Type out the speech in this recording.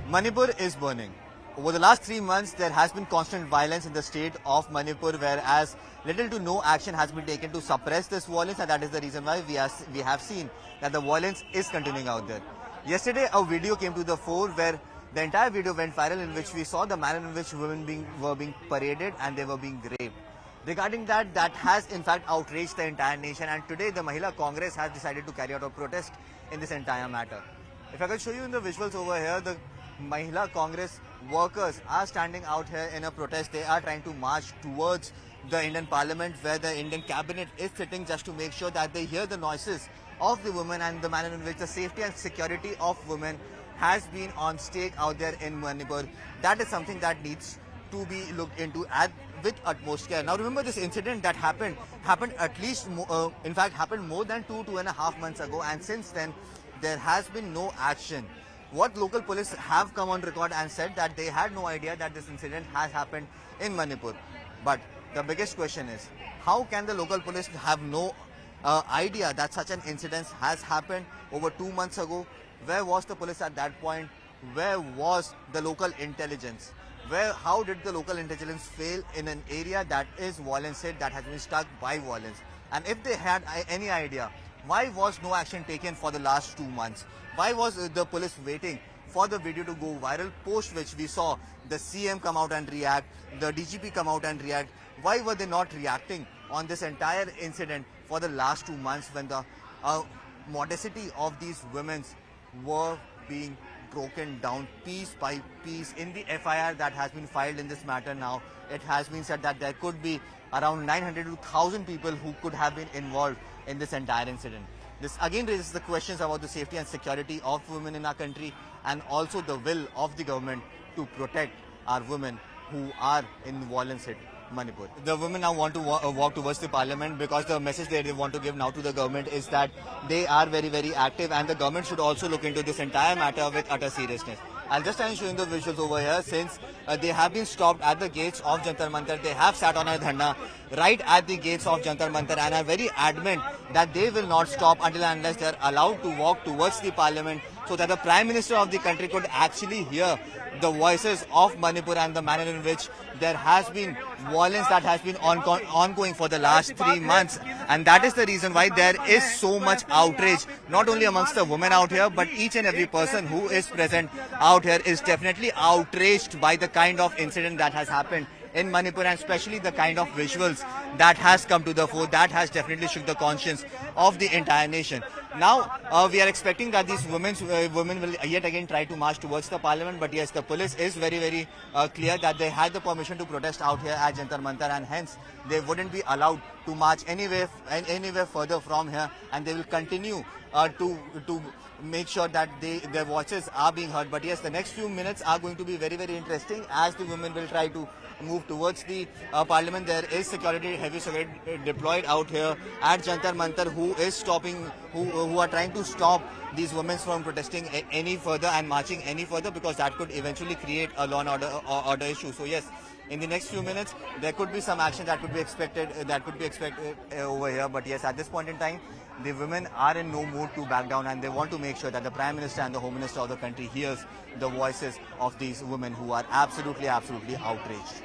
Manipur is burning. Over the last 3 months, there has been constant violence in the state of Manipur, whereas little to no action has been taken to suppress this violence, and that is the reason why we have seen that the violence is continuing out there. Yesterday, a video came to the fore where the entire video went viral, in which we saw the manner in which women were being paraded and they were being raped. Regarding that has in fact outraged the entire nation, and today the Mahila Congress has decided to carry out a protest in this entire matter. If I can show you in the visuals over here, the Mahila Congress workers are standing out here in a protest. They are trying to march towards the Indian Parliament, where the Indian cabinet is sitting, just to make sure that they hear the noises of the women and the manner in which the safety and security of women has been on stake out there in Manipur. That is something that needs to be looked into with utmost care. Now remember, this incident that happened at least, in fact happened more than 2.5 months ago, and since then there has been no action. What local police have come on record and said that they had no idea that this incident has happened in Manipur. But the biggest question is, how can the local police have no idea that such an incident has happened over 2 months ago? Where was the police at that point? Where was the local intelligence? How did the local intelligence fail in an area that is violence hit, that has been struck by violence? And if they had any idea, why was no action taken for the last 2 months? Why was the police waiting for the video to go viral, post which we saw the CM come out and react, the DGP come out and react? Why were they not reacting on this entire incident for the last 2 months, when the modesty of these women were being broken down piece by piece? In the FIR that has been filed in this matter now, it has been said that there could be around 900 to 1,000 people who could have been involved in this entire incident. This again raises the questions about the safety and security of women in our country, and also the will of the government to protect our women who are in violence-hit Manipur. The women now want to walk towards the parliament, because the message they want to give now to the government is that they are very, very active, and the government should also look into this entire matter with utter seriousness. I'll just try and show you the visuals over here. Since they have been stopped at the gates of Jantar Mantar, they have sat on a dharna right at the gates of Jantar Mantar, and are very adamant that they will not stop until and unless they are allowed to walk towards the parliament, so that the Prime Minister of the country could actually hear the voices of Manipur and the manner in which there has been violence that has been ongoing for the last 3 months. And that is the reason why there is so much outrage, not only amongst the women out here, but each and every person who is present out here is definitely outraged by the kind of incident that has happened in Manipur, and especially the kind of visuals that has come to the fore. That has definitely shook the conscience of the entire nation. Now we are expecting that these women will yet again try to march towards the parliament, but yes, the police is very, very clear that they had the permission to protest out here at Jantar Mantar, and hence they wouldn't be allowed to march anywhere further from here, and they will continue to make sure that their voices are being heard. But yes, the next few minutes are going to be very, very interesting, as the women will try to move towards the parliament. There is security, heavy security deployed out here at Jantar Mantar, who are trying to stop these women from protesting any further and marching any further, because that could eventually create a law and order issue. So yes, in the next few minutes there could be some action that could be expected over here. But yes, at this point in time, the women are in no mood to back down, and they want to make sure that the Prime Minister and the Home Minister of the country hears the voices of these women who are absolutely outraged.